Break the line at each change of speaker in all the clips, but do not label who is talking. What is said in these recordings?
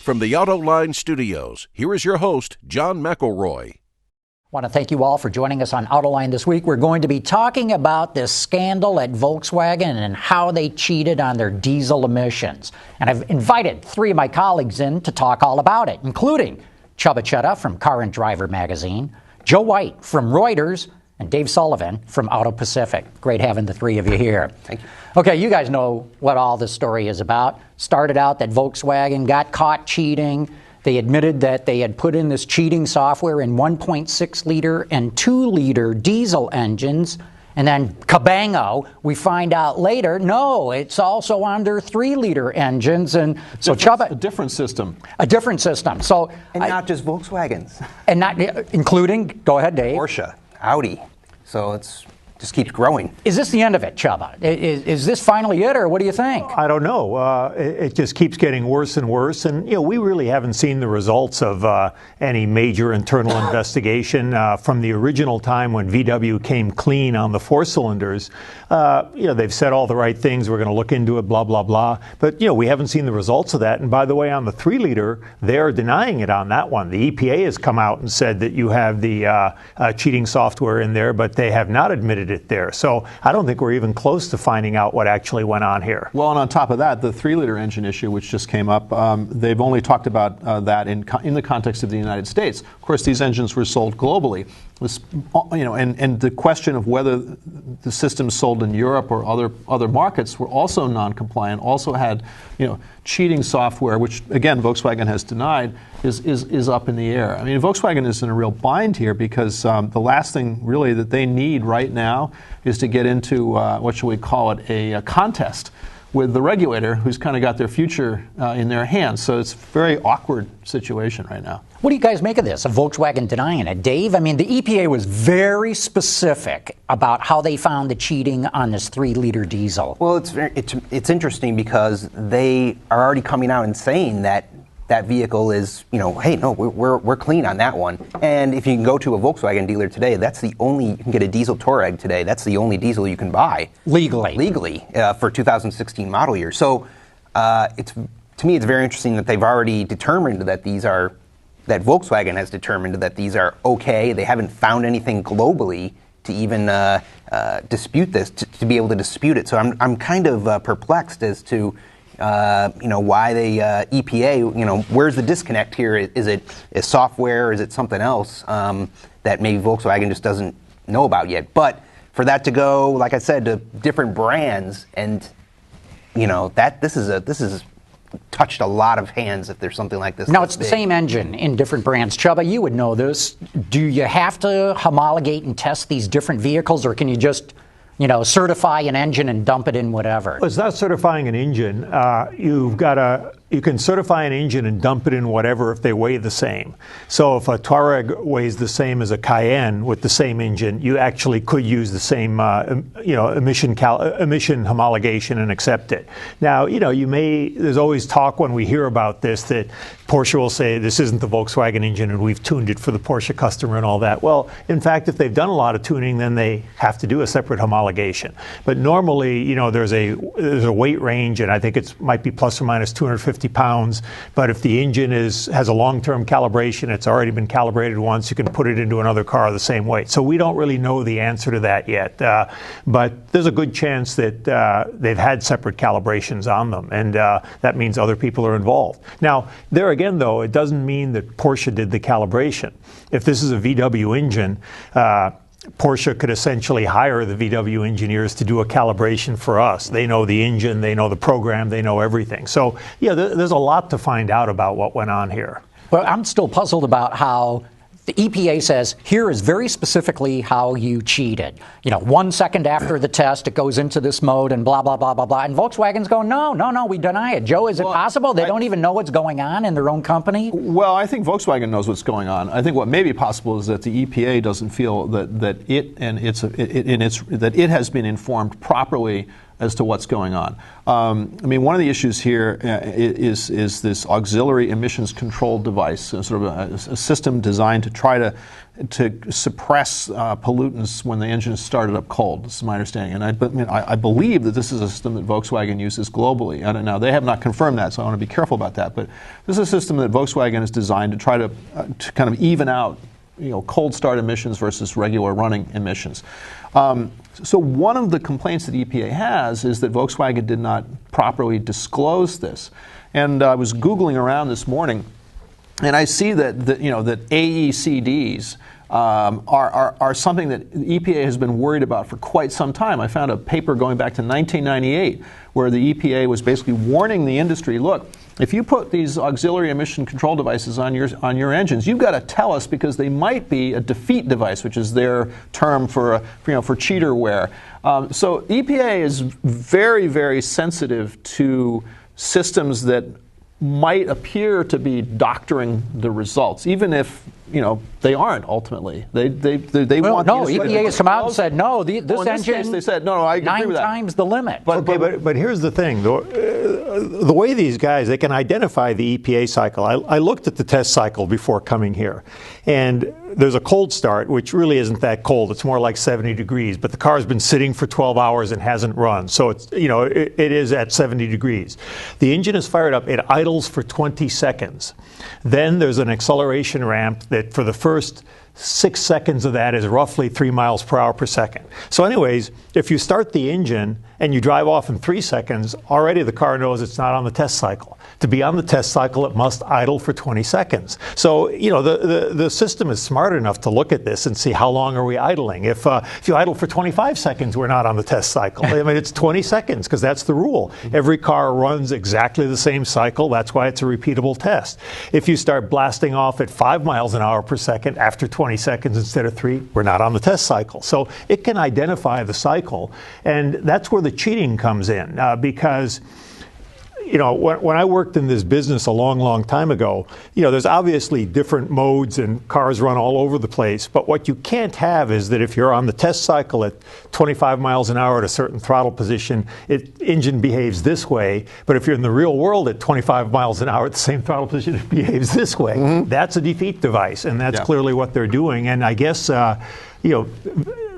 From the Autoline studios, here is your host, John McElroy.
I want to thank you all for joining us on Autoline this week. We're going to be talking about this scandal at Volkswagen and how they cheated on their diesel emissions. And I've invited three of my colleagues in to talk all about it, including Csaba Csere from Car and Driver magazine, Joe White from Reuters, and Dave Sullivan from AutoPacific. Great having the three of you here.
Thank you.
Okay, you guys know what all this story is about. Started out that Volkswagen got caught cheating. They admitted that they had put in this cheating software in 1.6-liter and 2-liter diesel engines. And then, kabango, we find out later, no, it's also on their 3-liter engines. And so, Csaba,
a different system.
A different system. So,
and not just Volkswagens.
And not including, go ahead, Dave.
Porsche, Audi. So it's just keeps growing.
Is this the end of it, Csaba? Is this finally it, or what do you think?
I don't know. It just keeps getting worse and worse. And, we really haven't seen the results of any major internal investigation from the original time when VW came clean on the 4-cylinders. They've said all the right things. We're going to look into it, blah, blah, blah. But, we haven't seen the results of that. And by the way, on the 3-liter, they're denying it on that one. The EPA has come out and said that you have the cheating software in there, but they have not admitted it there. So I don't think we're even close to finding out what actually went on here.
Well, and on top of that, the 3-liter engine issue, which just came up, they've only talked about that in the context of the United States. Of course, these engines were sold globally. And the question of whether the systems sold in Europe or other markets were also non-compliant, also had cheating software, which again Volkswagen has denied, is up in the air. I mean, Volkswagen is in a real bind here because the last thing really that they need right now is to get into what shall we call it, a contest with the regulator, who's kind of got their future in their hands. So it's a very awkward situation right now.
What do you guys make of this, of Volkswagen denying it? Dave, I mean, the EPA was very specific about how they found the cheating on this 3-liter diesel.
Well, it's interesting because they are already coming out and saying that vehicle is, hey, no, we're clean on that one. And if you can go to a Volkswagen dealer today, you can get a diesel Touareg today. That's the only diesel you can buy legally for 2016 model year. So to me, it's very interesting that they've already determined that that Volkswagen has determined that these are okay. They haven't found anything globally to even dispute this, to be able to dispute it. So I'm kind of perplexed as to why the EPA, where's the disconnect here? Is it software? Is it something else that maybe Volkswagen just doesn't know about yet? But for that to go, like I said, to different brands, and this is touched a lot of hands if there's something like this.
Now, it's the same engine in different brands. Csaba, you would know this. Do you have to homologate and test these different vehicles, or can you just certify an engine and dump it in whatever?
Well, it's not certifying an engine. You can certify an engine and dump it in whatever if they weigh the same. So if a Touareg weighs the same as a Cayenne with the same engine, you actually could use the same emission homologation and accept it. Now, there's always talk when we hear about this that Porsche will say this isn't the Volkswagen engine and we've tuned it for the Porsche customer and all that. Well, in fact, if they've done a lot of tuning, then they have to do a separate homologation. But normally, there's a weight range, and I think it might be plus or minus 250 pounds. But if the engine has a long-term calibration, it's already been calibrated once, you can put it into another car the same weight. So we don't really know the answer to that yet. But there's a good chance that they've had separate calibrations on them, and that means other people are involved. Now, there again, though, it doesn't mean that Porsche did the calibration. If this is a VW engine, Porsche could essentially hire the VW engineers to do a calibration for us. They know the engine, they know the program, they know everything. So, there's a lot to find out about what went on here.
Well, I'm still puzzled about how the EPA says, here is very specifically how you cheated. 1 second after the test, it goes into this mode and blah, blah, blah, blah, blah. And Volkswagen's going, no, we deny it. Joe, is it possible they don't even know what's going on in their own company?
Well, I think Volkswagen knows what's going on. I think what may be possible is that the EPA doesn't feel that it has been informed properly as to what's going on. I mean, one of the issues here is this auxiliary emissions control device, sort of a system designed to try to suppress pollutants when the engine is started up cold. This is my understanding, and I believe that this is a system that Volkswagen uses globally. I don't know; they have not confirmed that, so I want to be careful about that. But this is a system that Volkswagen has designed to try to kind of even out, cold start emissions versus regular running emissions. So one of the complaints that EPA has is that Volkswagen did not properly disclose this. And I was Googling around this morning, and I see that AECDs are something that the EPA has been worried about for quite some time. I found a paper going back to 1998 where the EPA was basically warning the industry, look, if you put these auxiliary emission control devices on your engines, you've got to tell us because they might be a defeat device, which is their term for cheaterware. So EPA is very, very sensitive to systems that might appear to be doctoring the results, even if they aren't ultimately. They want.
No, EPA has come out and said no. This engine.
Case, they said no. I agree with that.
9 times the limit.
But here's the thing: the way these guys, they can identify the EPA cycle. I looked at the test cycle before coming here, and there's a cold start, which really isn't that cold. It's more like 70 degrees. But the car's been sitting for 12 hours and hasn't run, so it's it is at 70 degrees. The engine is fired up. It idles for 20 seconds. Then there's an acceleration ramp that for the first 6 seconds of that is roughly 3 miles per hour per second. So anyways, if you start the engine and you drive off in 3 seconds, already the car knows it's not on the test cycle. To be on the test cycle, it must idle for 20 seconds. So, the system is smart enough to look at this and see how long are we idling. If you idle for 25 seconds, we're not on the test cycle. I mean, it's 20 seconds because that's the rule. Every car runs exactly the same cycle. That's why it's a repeatable test. If you start blasting off at 5 miles an hour per second after 20 seconds instead of 3, we're not on the test cycle. So it can identify the cycle, and that's where the cheating comes in because when I worked in this business a long, long time ago, there's obviously different modes and cars run all over the place. But what you can't have is that if you're on the test cycle at 25 miles an hour at a certain throttle position, engine behaves this way. But if you're in the real world at 25 miles an hour at the same throttle position, it behaves this way. Mm-hmm. That's a defeat device, and that's clearly what they're doing. And I guess,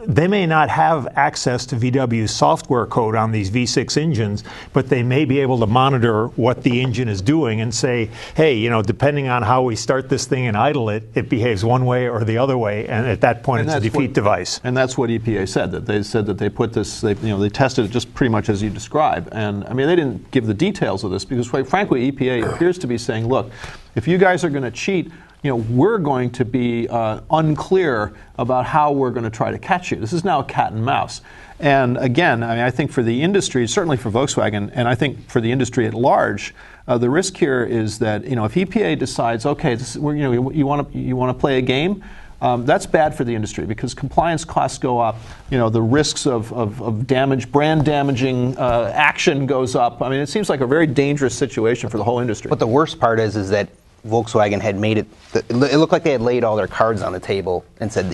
they may not have access to VW's software code on these V6 engines, but they may be able to monitor what the engine is doing and say, hey, depending on how we start this thing and idle it, it behaves one way or the other way, and at that point it's a defeat device. And that's what EPA said, that they said that they put this, they tested it just pretty much as you described. And I mean, they didn't give the details of this because, quite frankly, EPA appears to be saying, look, if you guys are going to cheat, we're going to be unclear about how we're going to try to catch you. This is now a cat and mouse. And again, I think for the industry, certainly for Volkswagen, and I think for the industry at large, the risk here is that if EPA decides, okay, you want to play a game, that's bad for the industry because compliance costs go up. The risks of damage, brand damaging action goes up. I mean, it seems like a very dangerous situation for the whole industry.
But the worst part is that Volkswagen had made it looked like they had laid all their cards on the table and said,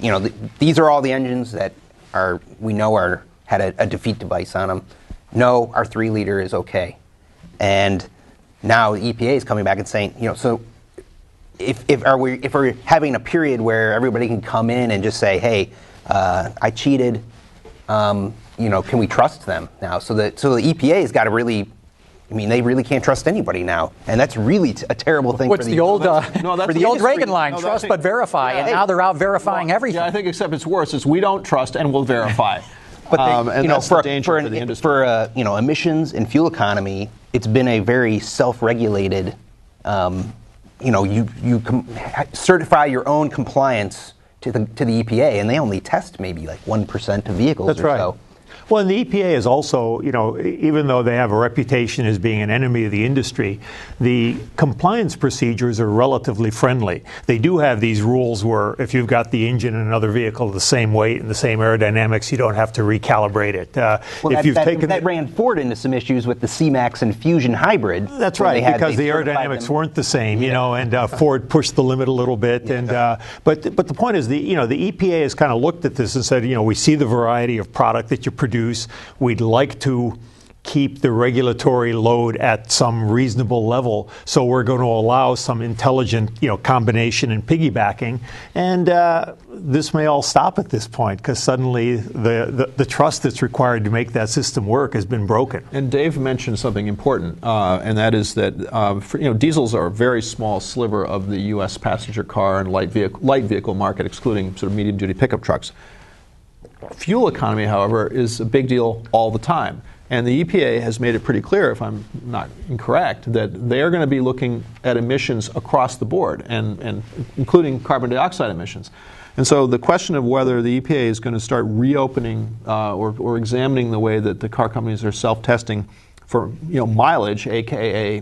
these are all the engines that had a defeat device on them. No, our 3-liter is okay. And now the EPA is coming back and saying, so if we're having a period where everybody can come in and just say, hey, I cheated, can we trust them now? So the EPA has got to really. They really can't trust anybody now, and that's really a terrible thing.
What's the old Reagan line? Trust but verify, and now they're out verifying everything.
Yeah, I think except it's worse. It's we don't trust and we'll verify.
But
that's the danger for the industry.
For emissions and fuel economy, it's been a very self-regulated. You certify your own compliance to the EPA, and they only test maybe like 1% of vehicles.
That's
or
right.
So.
Well, and the EPA is also, even though they have a reputation as being an enemy of the industry, the compliance procedures are relatively friendly. They do have these rules where if you've got the engine in another vehicle the same weight and the same aerodynamics, you don't have to recalibrate it.
That ran Ford into some issues with the C-Max and Fusion hybrid.
That's right, because the aerodynamics weren't the same, and Ford pushed the limit a little bit. Yeah. And but the point is, the EPA has kind of looked at this and said, we see the variety of product that you produce. We'd like to keep the regulatory load at some reasonable level. So we're going to allow some intelligent, combination and piggybacking. And this may all stop at this point because suddenly the trust that's required to make that system work has been broken.
And Dave mentioned something important, and that is that diesels are a very small sliver of the U.S. passenger car and light vehicle market, excluding sort of medium-duty pickup trucks. Fuel economy, however, is a big deal all the time. And the EPA has made it pretty clear, if I'm not incorrect, that they are going to be looking at emissions across the board, and including carbon dioxide emissions. And so the question of whether the EPA is going to start reopening or examining the way that the car companies are self-testing for mileage, aka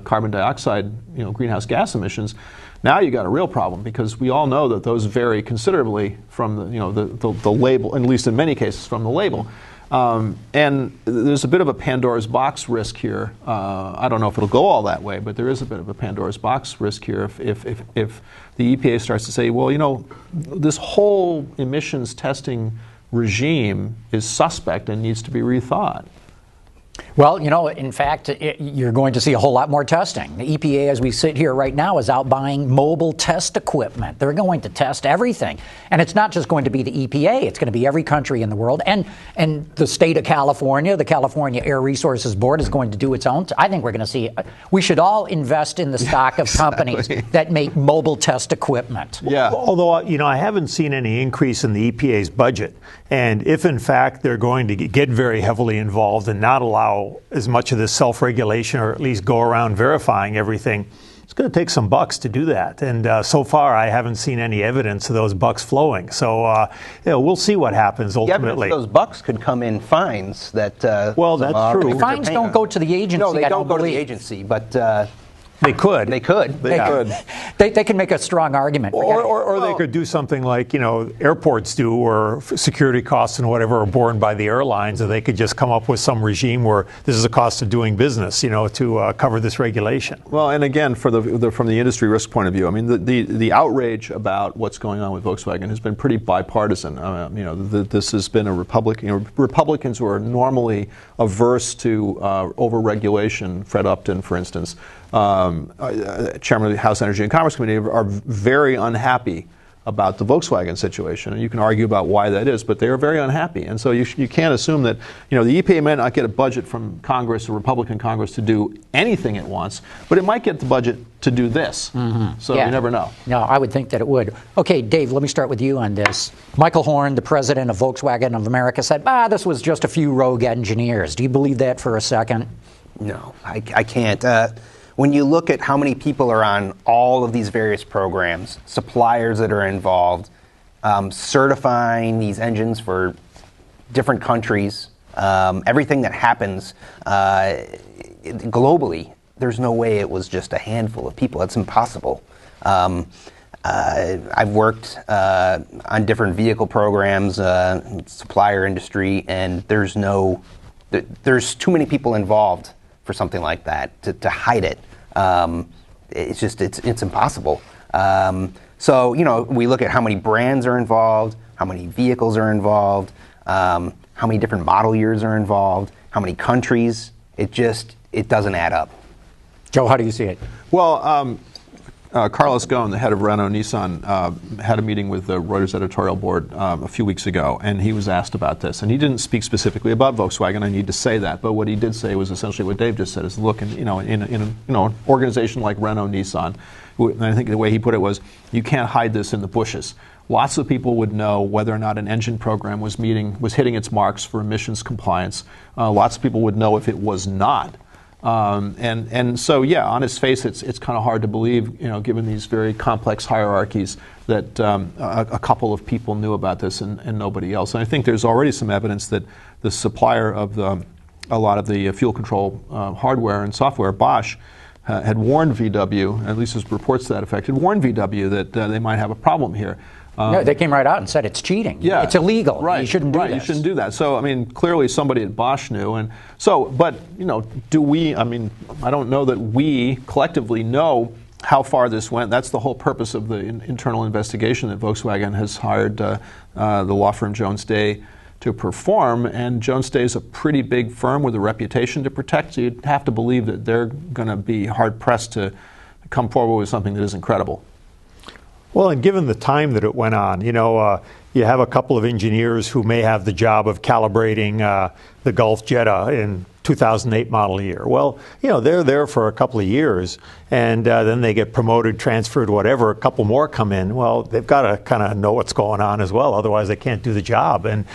carbon dioxide, greenhouse gas emissions, now you got a real problem because we all know that those vary considerably from the label, at least in many cases from the label. And there's a bit of a Pandora's box risk here. I don't know if it'll go all that way, but there is a bit of a Pandora's box risk here if the EPA starts to say, well, this whole emissions testing regime is suspect and needs to be rethought.
Well, in fact, you're going to see a whole lot more testing. The EPA, as we sit here right now, is out buying mobile test equipment. They're going to test everything. And it's not just going to be the EPA. It's going to be every country in the world. And the state of California, the California Air Resources Board, is going to do its own. I think we're going to see, we should all invest in the stock of companies that make mobile test equipment.
Yeah.
Although, I haven't seen any increase in the EPA's budget. And if, in fact, they're going to get very heavily involved and not allow as much of this self-regulation, or at least go around verifying everything, it's going to take some bucks to do that. And so far, I haven't seen any evidence of those bucks flowing. So, we'll see what happens ultimately.
Yeah, those bucks could come in fines that.
Well, that's true.
Fines don't go to the agency.
No, they don't go to the
believe.
agency, but.
They could.
They could.
They can make a strong argument.
Or they could do something like, airports do, or security costs and whatever are borne by the airlines, and they could just come up with some regime where this is a cost of doing business, to cover this regulation.
Well, and again, from the industry risk point of view, I mean, the outrage about what's going on with Volkswagen has been pretty bipartisan. This has been a Republicans who are normally averse to over-regulation, Fred Upton, for instance, Chairman of the House Energy and Commerce Committee, are very unhappy about the Volkswagen situation. And you can argue about why that is, but they are very unhappy. And so you can't assume that, the EPA may not get a budget from Congress, or Republican Congress, to do anything it wants, but it might get the budget to do this. Mm-hmm. So you never know.
No, I would think that it would. Okay, Dave, let me start with you on this. Michael Horn, the president of Volkswagen of America, said, this was just a few rogue engineers. Do you believe that for a second?
No, I can't. When you look at how many people are on all of these various programs, suppliers that are involved, certifying these engines for different countries, everything that happens globally, there's no way it was just a handful of people. It's impossible. I've worked on different vehicle programs, supplier industry, and there's too many people involved for something like that to hide it. It's impossible. So we look at how many brands are involved, how many vehicles are involved, how many different model years are involved, how many countries. It doesn't add up.
Joe, how do you see it?
Well, Carlos Ghosn, the head of Renault Nissan, had a meeting with the Reuters editorial board a few weeks ago, and he was asked about this. And he didn't speak specifically about Volkswagen. I need to say that, but what he did say was essentially what Dave just said: is look, in an organization like Renault Nissan, and I think the way he put it was, you can't hide this in the bushes. Lots of people would know whether or not an engine program was hitting its marks for emissions compliance. Lots of people would know if it was not. And so, on its face, it's kind of hard to believe, given these very complex hierarchies, that a couple of people knew about this and nobody else. And I think there's already some evidence that the supplier of a lot of the fuel control hardware and software, Bosch, had warned VW, at least there's reports to that effect, had warned VW that they might have a problem here.
No, they came right out and said it's cheating. Yeah, it's illegal.
Right,
you shouldn't do
this.
You
shouldn't do that. So, clearly somebody at Bosch knew. And so, but, do we, I don't know that we collectively know how far this went. That's the whole purpose of the internal investigation that Volkswagen has hired the law firm Jones Day to perform, and Jones Day is a pretty big firm with a reputation to protect, so you'd have to believe that they're going to be hard-pressed to come forward with something that isn't credible.
Well, and given the time that it went on, you have a couple of engineers who may have the job of calibrating the Gulf Jetta in 2008 model year. Well, they're there for a couple of years, and then they get promoted, transferred, whatever. A couple more come in. Well, they've got to kind of know what's going on as well. Otherwise, they can't do the job. And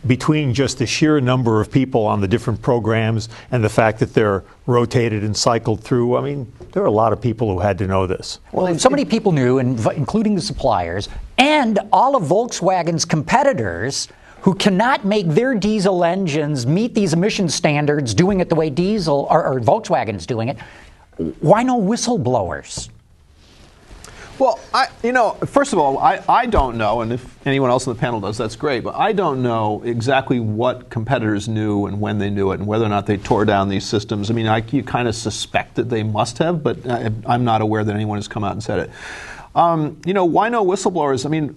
between just the sheer number of people on the different programs and the fact that they're rotated and cycled through, I mean, there are a lot of people who had to know this.
Well, so many people knew, including the suppliers and all of Volkswagen's competitors, who cannot make their diesel engines meet these emission standards doing it the way diesel or Volkswagen is doing it. Why no whistleblowers?
Well, first of all, I don't know, and if anyone else on the panel does, that's great, but I don't know exactly what competitors knew and when they knew it and whether or not they tore down these systems. I mean, you kind of suspect that they must have, but I'm not aware that anyone has come out and said it. Why no whistleblowers? I mean,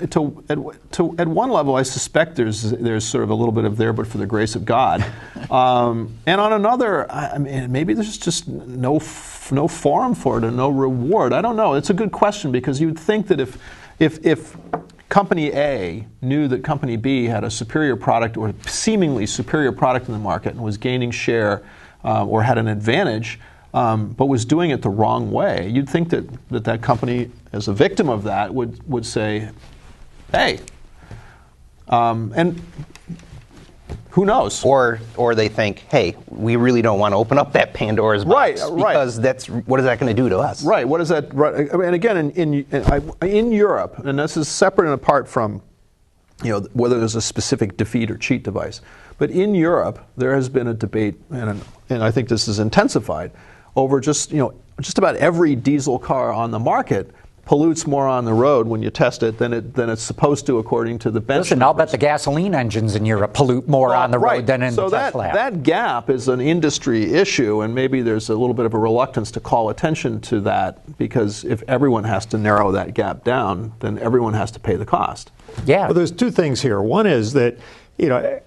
at one level, I suspect there's sort of a little bit of there, but for the grace of God. And on another, I mean, maybe there's just no forum for it and no reward. I don't know. It's a good question, because you'd think that if Company A knew that Company B had a superior product or seemingly superior product in the market and was gaining share or had an advantage, but was doing it the wrong way, you'd think that company, as a victim of that, would say, hey, and who knows?
Or they think, hey, we really don't want to open up that Pandora's box, because what is that going to do to us?
Right. What is that? Right. And again, in Europe, and this is separate and apart from whether there's a specific defeat or cheat device, but in Europe there has been a debate, and I think this is intensified, over just about every diesel car on the market pollutes more on the road when you test it than it's supposed to, according to the bench.
Listen, I'll bet the gasoline engines in Europe pollute more on the road than in the test lab.
So that gap is an industry issue, and maybe there's a little bit of a reluctance to call attention to that, because if everyone has to narrow that gap down, then everyone has to pay the cost.
Yeah.
Well, there's two things here. One is that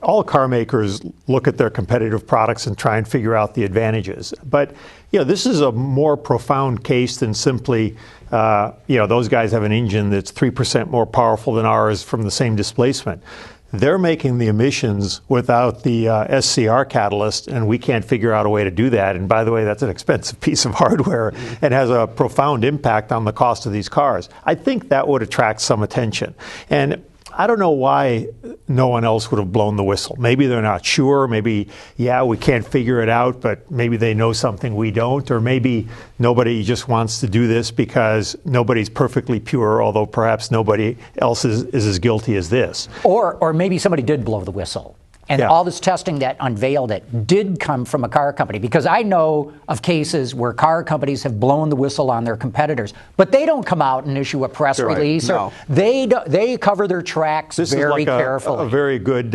all car makers look at their competitive products and try and figure out the advantages. But this is a more profound case than simply those guys have an engine that's 3% more powerful than ours from the same displacement. They're making the emissions without the SCR catalyst, and we can't figure out a way to do that. And by the way, that's an expensive piece of hardware and has a profound impact on the cost of these cars. I think that would attract some attention. And I don't know why no one else would have blown the whistle. Maybe they're not sure. Maybe, we can't figure it out, but maybe they know something we don't. Or maybe nobody just wants to do this because nobody's perfectly pure, although perhaps nobody else is as guilty as this.
Or maybe somebody did blow the whistle. And all this testing that unveiled it did come from a car company, because I know of cases where car companies have blown the whistle on their competitors, but they don't come out and issue a press release.
No.
They cover their tracks very carefully.
This is a very good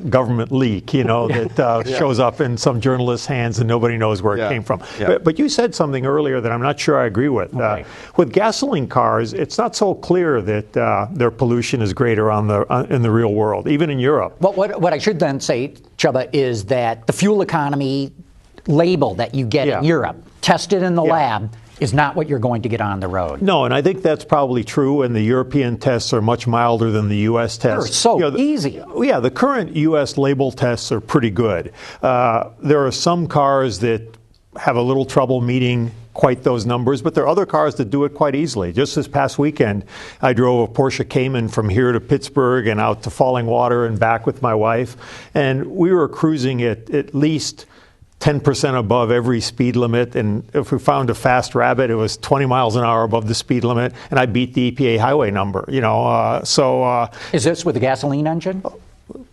government leak, that shows up in some journalist's hands and nobody knows where it came from.
Yeah.
But you said something earlier that I'm not sure I agree with.
Okay.
With gasoline cars, it's not so clear that their pollution is greater in the real world, even in Europe.
Well, what I should then say, Csaba, is that the fuel economy label that you get in Europe, tested in the lab, is not what you're going to get on the road.
No, and I think that's probably true, and the European tests are much milder than the U.S. tests.
They're so easy.
Yeah, the current U.S. label tests are pretty good. There are some cars that have a little trouble meeting quite those numbers, but there are other cars that do it quite easily. Just this past weekend, I drove a Porsche Cayman from here to Pittsburgh and out to Falling Water and back with my wife, and we were cruising at least 10% above every speed limit, and if we found a fast rabbit, it was 20 miles an hour above the speed limit, and I beat the EPA highway number.
Is this with a gasoline engine?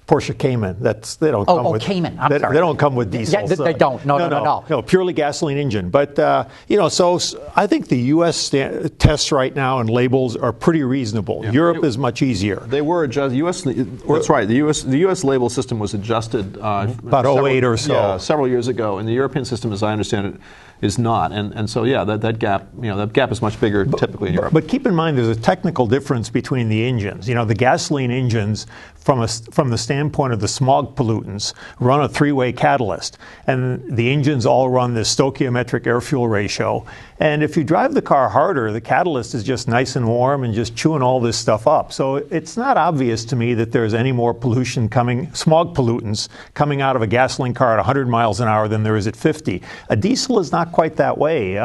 Porsche Cayman. They don't come with
Cayman.
They don't come with diesel.
Yeah, they don't. No.
Purely gasoline engine. But so I think the U.S. tests right now and labels are pretty reasonable. Yeah. Europe is much easier.
They were adjusted. That's right. The U.S. label system was adjusted
about 08 or so,
several years ago, and the European system, as I understand it, is not. And so, yeah, that gap is much bigger typically in Europe.
But keep in mind, there's a technical difference between the engines. The gasoline engines, from the standpoint of the smog pollutants, run a three-way catalyst. And the engines all run this stoichiometric air-fuel ratio. And if you drive the car harder, the catalyst is just nice and warm and just chewing all this stuff up. So it's not obvious to me that there's any more smog pollutants coming out of a gasoline car at 100 miles an hour than there is at 50. A diesel is not quite that way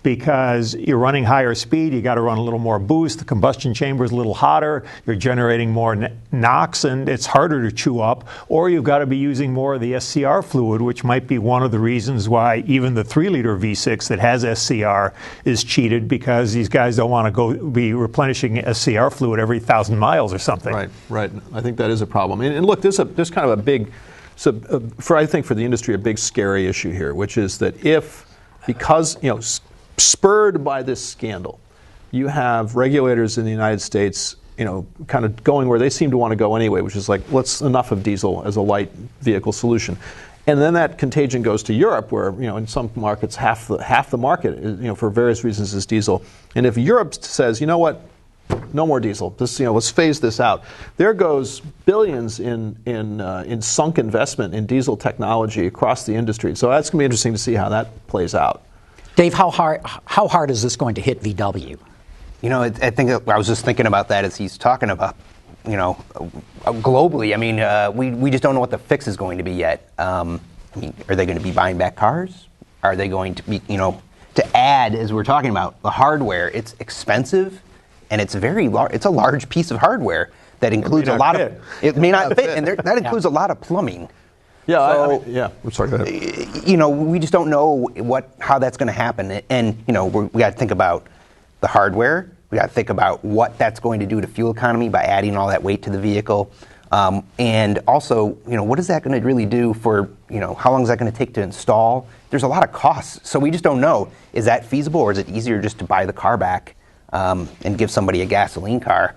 because you're running higher speed, you got to run a little more boost, the combustion chamber is a little hotter, you're generating more NOx, and it's harder to chew up, or you've got to be using more of the SCR fluid, which might be one of the reasons why even the 3-liter V6 that has SCR is cheated, because these guys don't want to go be replenishing SCR fluid every 1,000 miles or something.
Right. I think that is a problem. And look, there's kind of a big, I think for the industry, a big scary issue here, which is that because spurred by this scandal, you have regulators in the United States, kind of going where they seem to want to go anyway, which is like, enough of diesel as a light vehicle solution. And then that contagion goes to Europe, where in some markets half the market is, for various reasons, is diesel. And if Europe says, you know what, no more diesel, let's phase this out, there goes billions in sunk investment in diesel technology across the industry. So that's going to be interesting to see how that plays out.
Dave, how hard is this going to hit VW?
I think I was just thinking about that as he's talking about, globally. I mean, we just don't know what the fix is going to be yet. Are they going to be buying back cars? Are they going to be, to add, as we're talking about, the hardware? It's expensive, and it's it's a large piece of hardware that includes a lot of. It may not fit, and that includes a lot of plumbing.
Yeah,
so,
I'm sorry, go ahead.
We just don't know how that's going to happen, and we got to think about the hardware. We got to think about what that's going to do to fuel economy by adding all that weight to the vehicle, and also, what is that going to really do for, how long is that going to take to install? There's a lot of costs, so we just don't know. Is that feasible, or is it easier just to buy the car back and give somebody a gasoline car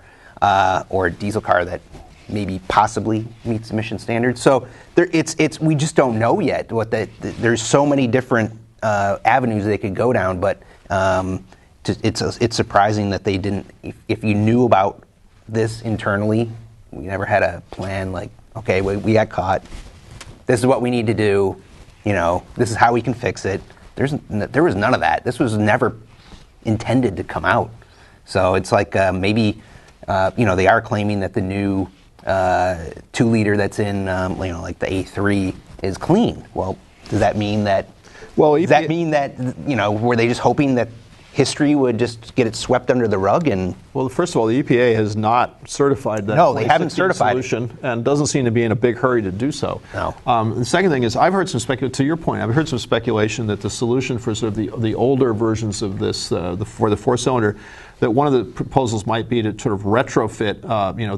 or a diesel car that maybe possibly meets emission standards? So we just don't know yet. There's so many different avenues they could go down, but it's surprising that they didn't. If you knew about this internally, we never had a plan like, okay, we got caught. This is what we need to do. This is how we can fix it. There was none of that. This was never intended to come out. So it's like maybe they are claiming that the new 2-liter that's in like the A3 is clean. Well, does that mean that? Well, does that mean that were they just hoping that history would just get it swept under the rug? And
well, first of all, the EPA has not certified that.
No, they haven't certified
solution, and doesn't seem to be in a big hurry to do so.
No.
The second thing is, I've heard some to your point, I've heard some speculation that the solution for sort of the older versions of this, for the 4-cylinder, that one of the proposals might be to sort of retrofit,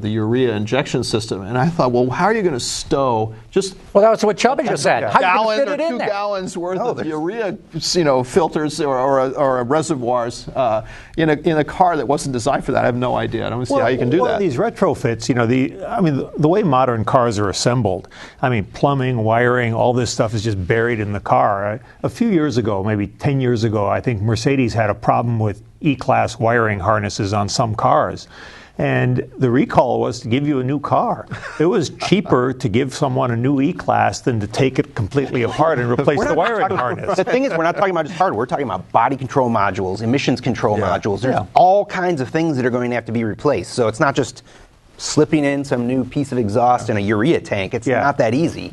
the urea injection system. And I thought, well, how are you going to stow just?
Well, that's what Chaba just said. How
gallon
are you going to fit
or
it
2
in there?
gallons worth of urea, filters or reservoirs in a car that wasn't designed for that? I have no idea. I don't see how you can do that.
These retrofits, the way modern cars are assembled, plumbing, wiring, all this stuff is just buried in the car. A few years ago, maybe 10 years ago, I think Mercedes had a problem with E-Class wiring harnesses on some cars. And the recall was to give you a new car. It was cheaper to give someone a new E-Class than to take it completely apart and replace the wiring harness.
The thing is, we're not talking about just hardware. We're talking about body control modules, emissions control modules. There's all kinds of things that are going to have to be replaced. So it's not just slipping in some new piece of exhaust in a urea tank. It's not that easy.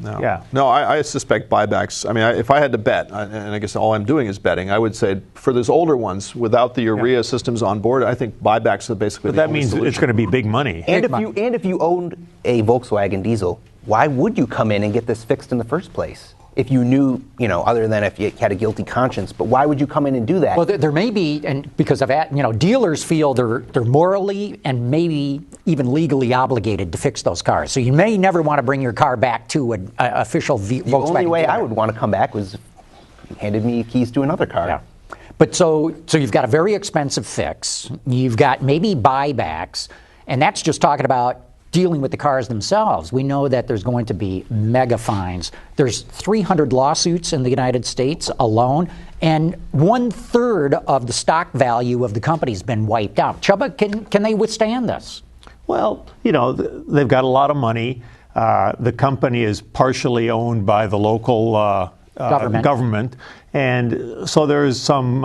No, I suspect buybacks. If I had to bet, and I guess all I'm doing is betting, I would say for those older ones, without the urea systems on board, I think buybacks are basically the only
means
solution.
It's going to be big money.
And if you owned a Volkswagen diesel, why would you come in and get this fixed in the first place? If you knew, other than if you had a guilty conscience, but why would you come in and do that?
Well, there may be, and because of that, dealers feel they're morally and maybe even legally obligated to fix those cars. So you may never want to bring your car back to an official Volkswagen.
The only way
dealer.
I would want to come back was he handed me keys to another car.
Yeah. But so you've got a very expensive fix. You've got maybe buybacks, and that's just talking about dealing with the cars themselves. We know that there's going to be mega fines. There's 300 lawsuits in the United States alone, and 1/3 of the stock value of the company's been wiped out. Csaba, can they withstand this?
Well, they've got a lot of money. The company is partially owned by the local government. And so there is some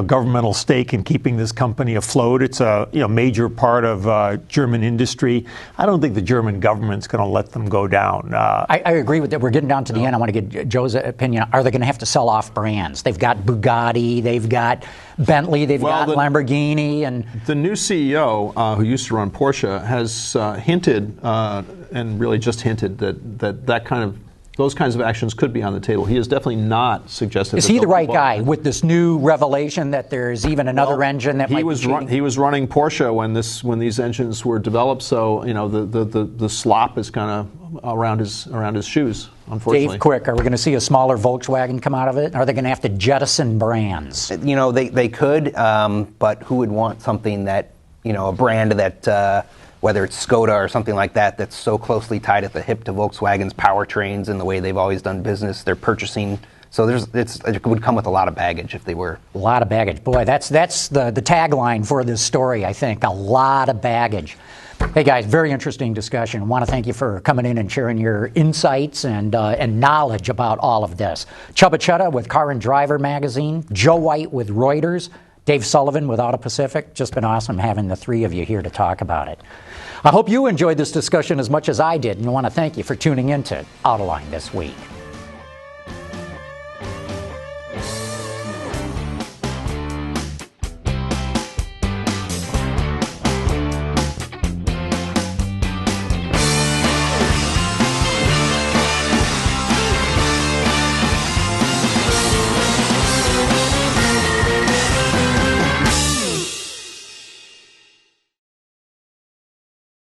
governmental stake in keeping this company afloat. It's a major part of German industry. I don't think the German government's going to let them go down.
I agree with that. We're getting down to the end. I want to get Joe's opinion. Are they going to have to sell off brands? They've got Bugatti, they've got Bentley, they've got Lamborghini. And
the new CEO, who used to run Porsche, has hinted, and really just hinted, that those kinds of actions could be on the table. He has definitely not suggested.
Is he the right guy with this new revelation that there's even another engine that might be cheating?
He was running Porsche when these engines were developed, so the slop is kind of around his shoes, unfortunately.
Dave, quick, are we going to see a smaller Volkswagen come out of it? Are they going to have to jettison brands?
They could, but who would want something that, a brand that, whether it's Skoda or something like that, that's so closely tied at the hip to Volkswagen's powertrains and the way they've always done business. They're purchasing. So it would come with a lot of baggage if they were.
A lot of baggage. Boy, that's the tagline for this story, I think. A lot of baggage. Hey, guys, very interesting discussion. I want to thank you for coming in and sharing your insights and knowledge about all of this. Csaba Csere with Car and Driver magazine, Joe White with Reuters, Dave Sullivan with AutoPacific. Just been awesome having the three of you here to talk about it. I hope you enjoyed this discussion as much as I did, and I want to thank you for tuning in to Autoline this week.